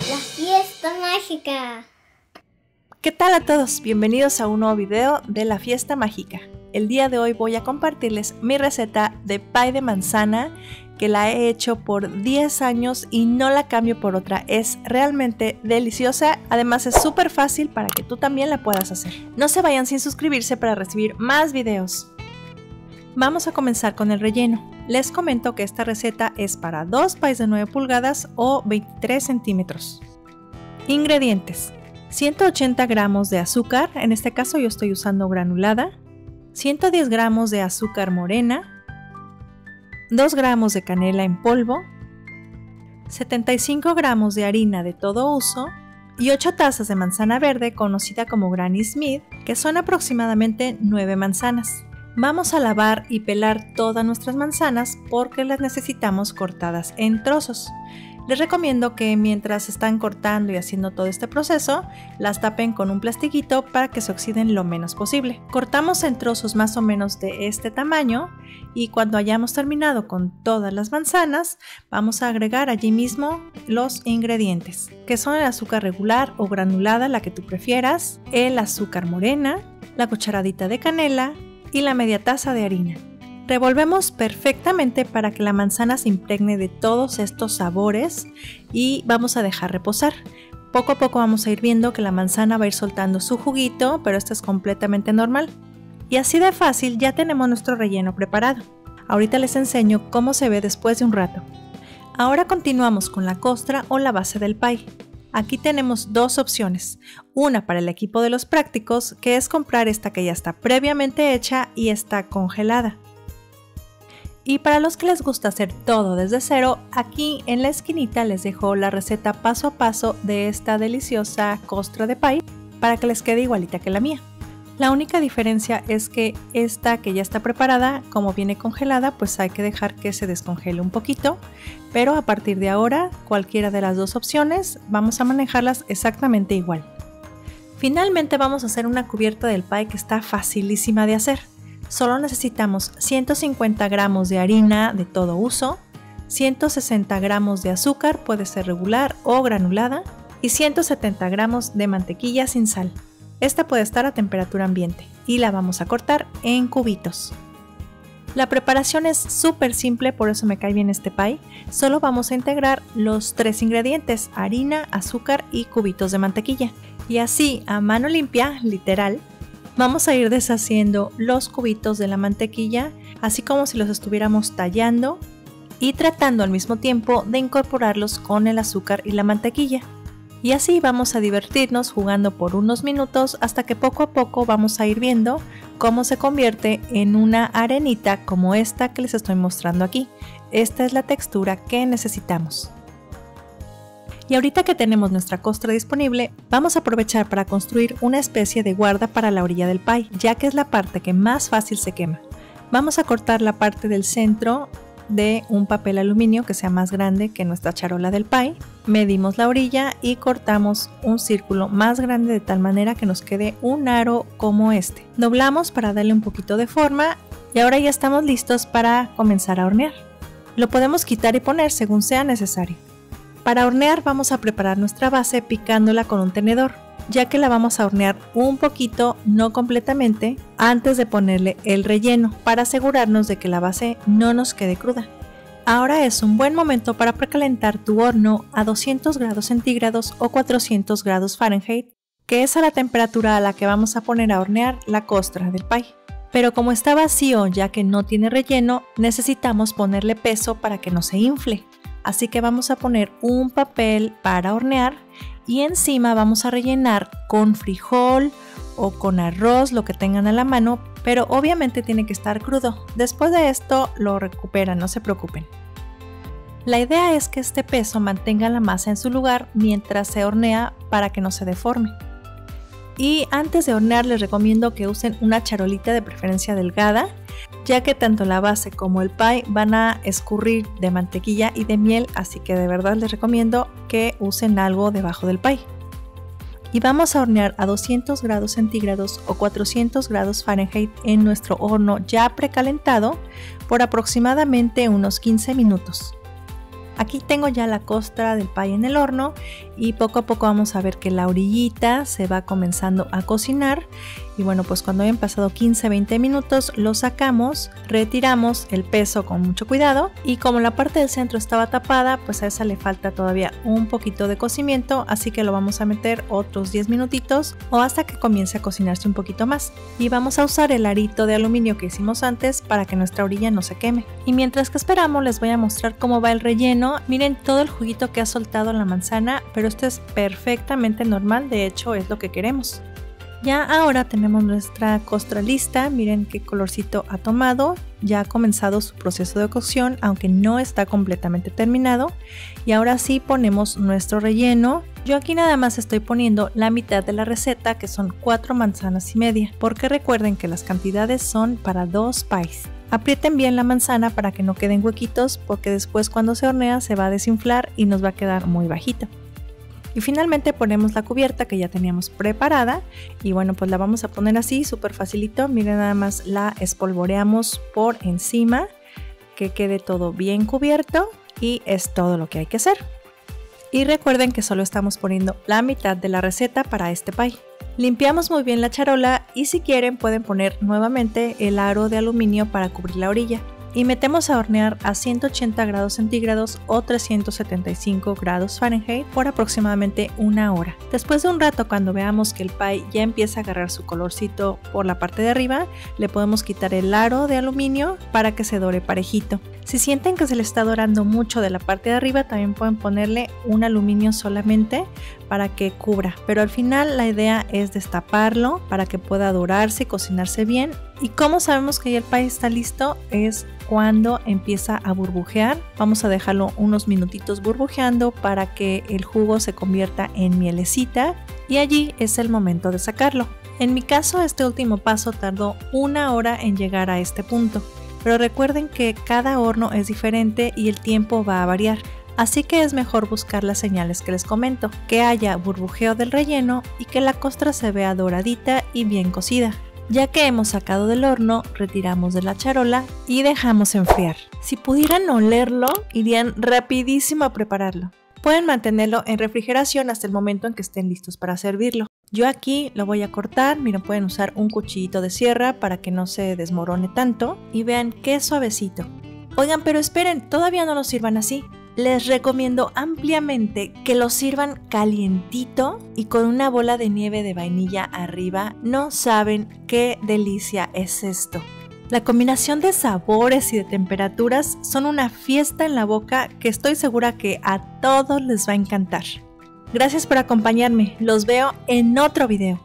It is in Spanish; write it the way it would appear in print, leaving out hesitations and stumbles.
La fiesta mágica. ¿Qué tal a todos? Bienvenidos a un nuevo video de la fiesta mágica. El día de hoy voy a compartirles mi receta de pie de manzana que la he hecho por 10 años y no la cambio por otra. Es realmente deliciosa, además es súper fácil para que tú también la puedas hacer. No se vayan sin suscribirse para recibir más videos. Vamos a comenzar con el relleno. Les comento que esta receta es para 2 pies de 9 pulgadas o 23 centímetros. Ingredientes: 180 gramos de azúcar, en este caso yo estoy usando granulada, 110 gramos de azúcar morena, 2 gramos de canela en polvo, 75 gramos de harina de todo uso y 8 tazas de manzana verde conocida como Granny Smith, que son aproximadamente 9 manzanas. Vamos a lavar y pelar todas nuestras manzanas porque las necesitamos cortadas en trozos. Les recomiendo que mientras están cortando y haciendo todo este proceso, las tapen con un plastiquito para que se oxiden lo menos posible. Cortamos en trozos más o menos de este tamaño y cuando hayamos terminado con todas las manzanas, vamos a agregar allí mismo los ingredientes, que son el azúcar regular o granulada, la que tú prefieras, el azúcar morena, la cucharadita de canela y la media taza de harina. Revolvemos perfectamente para que la manzana se impregne de todos estos sabores y vamos a dejar reposar. Poco a poco vamos a ir viendo que la manzana va a ir soltando su juguito, pero esto es completamente normal. Y así de fácil ya tenemos nuestro relleno preparado. Ahorita les enseño cómo se ve después de un rato. Ahora continuamos con la costra o la base del pie. Aquí tenemos dos opciones, una para el equipo de los prácticos, que es comprar esta que ya está previamente hecha y está congelada. Y para los que les gusta hacer todo desde cero, aquí en la esquinita les dejo la receta paso a paso de esta deliciosa costra de pie para que les quede igualita que la mía. La única diferencia es que esta que ya está preparada, como viene congelada, pues hay que dejar que se descongele un poquito, pero a partir de ahora, cualquiera de las dos opciones, vamos a manejarlas exactamente igual. Finalmente vamos a hacer una cubierta del pie que está facilísima de hacer. Solo necesitamos 150 gramos de harina de todo uso, 160 gramos de azúcar, puede ser regular o granulada, y 170 gramos de mantequilla sin sal. Esta puede estar a temperatura ambiente y la vamos a cortar en cubitos. La preparación es súper simple, por eso me cae bien este pie. Solo vamos a integrar los 3 ingredientes, harina, azúcar y cubitos de mantequilla. Y así, a mano limpia, literal, vamos a ir deshaciendo los cubitos de la mantequilla, así como si los estuviéramos tallando y tratando al mismo tiempo de incorporarlos con el azúcar y la mantequilla. Y así vamos a divertirnos jugando por unos minutos hasta que poco a poco vamos a ir viendo cómo se convierte en una arenita como esta que les estoy mostrando aquí. Esta es la textura que necesitamos. Y ahorita que tenemos nuestra costra disponible, vamos a aprovechar para construir una especie de guarda para la orilla del pie, ya que es la parte que más fácil se quema. Vamos a cortar la parte del centro de un papel aluminio que sea más grande que nuestra charola del pie, medimos la orilla y cortamos un círculo más grande de tal manera que nos quede un aro como este. Doblamos para darle un poquito de forma y ahora ya estamos listos para comenzar a hornear. Lo podemos quitar y poner según sea necesario. Para hornear vamos a preparar nuestra base picándola con un tenedor, ya que la vamos a hornear un poquito, no completamente, antes de ponerle el relleno para asegurarnos de que la base no nos quede cruda. Ahora es un buen momento para precalentar tu horno a 200 grados centígrados o 400 grados Fahrenheit, que es a la temperatura a la que vamos a poner a hornear la costra del pie. Pero como está vacío ya que no tiene relleno, necesitamos ponerle peso para que no se infle. Así que vamos a poner un papel para hornear y encima vamos a rellenar con frijol o con arroz, lo que tengan a la mano, pero obviamente tiene que estar crudo. Después de esto lo recuperan, no se preocupen. La idea es que este peso mantenga la masa en su lugar mientras se hornea para que no se deforme. Y antes de hornear les recomiendo que usen una charolita de preferencia delgada, ya que tanto la base como el pie van a escurrir de mantequilla y de miel, así que de verdad les recomiendo que usen algo debajo del pie. Y vamos a hornear a 200 grados centígrados o 400 grados Fahrenheit en nuestro horno ya precalentado por aproximadamente unos 15 minutos. Aquí tengo ya la costra del pie en el horno y poco a poco vamos a ver que la orillita se va comenzando a cocinar. Y bueno, pues cuando hayan pasado 15-20 minutos lo sacamos, retiramos el peso con mucho cuidado y como la parte del centro estaba tapada, pues a esa le falta todavía un poquito de cocimiento, así que lo vamos a meter otros 10 minutitos o hasta que comience a cocinarse un poquito más. Y vamos a usar el arito de aluminio que hicimos antes para que nuestra orilla no se queme. Y mientras que esperamos les voy a mostrar cómo va el relleno. Miren todo el juguito que ha soltado la manzana, pero esto es perfectamente normal, de hecho es lo que queremos. Ya ahora tenemos nuestra costra lista, miren qué colorcito ha tomado, ya ha comenzado su proceso de cocción, aunque no está completamente terminado. Y ahora sí ponemos nuestro relleno. Yo aquí nada más estoy poniendo la mitad de la receta, que son 4 manzanas y media, porque recuerden que las cantidades son para 2 pies. Aprieten bien la manzana para que no queden huequitos, porque después cuando se hornea se va a desinflar y nos va a quedar muy bajito. Y finalmente ponemos la cubierta que ya teníamos preparada y bueno, pues la vamos a poner así súper facilito. Miren, nada más la espolvoreamos por encima, que quede todo bien cubierto y es todo lo que hay que hacer. Y recuerden que solo estamos poniendo la mitad de la receta para este pie. Limpiamos muy bien la charola y si quieren pueden poner nuevamente el aro de aluminio para cubrir la orilla. Y metemos a hornear a 180 grados centígrados o 375 grados Fahrenheit por aproximadamente 1 hora. Después de un rato, cuando veamos que el pie ya empieza a agarrar su colorcito por la parte de arriba, le podemos quitar el aro de aluminio para que se dore parejito. Si sienten que se le está dorando mucho de la parte de arriba, también pueden ponerle un aluminio solamente para que cubra, pero al final la idea es destaparlo para que pueda dorarse y cocinarse bien. ¿Y cómo sabemos que ya el pie está listo? Es cuando empieza a burbujear. Vamos a dejarlo unos minutitos burbujeando para que el jugo se convierta en mielecita y allí es el momento de sacarlo. En mi caso, este último paso tardó 1 hora en llegar a este punto, pero recuerden que cada horno es diferente y el tiempo va a variar. Así que es mejor buscar las señales que les comento, que haya burbujeo del relleno y que la costra se vea doradita y bien cocida. Ya que hemos sacado del horno, retiramos de la charola y dejamos enfriar. Si pudieran olerlo, irían rapidísimo a prepararlo. Pueden mantenerlo en refrigeración hasta el momento en que estén listos para servirlo. Yo aquí lo voy a cortar, miren, pueden usar un cuchillito de sierra para que no se desmorone tanto y vean qué suavecito. Oigan, pero esperen, todavía no lo sirvan así. Les recomiendo ampliamente que lo sirvan calientito y con una bola de nieve de vainilla arriba. No saben qué delicia es esto. La combinación de sabores y de temperaturas son una fiesta en la boca que estoy segura que a todos les va a encantar. Gracias por acompañarme, los veo en otro video.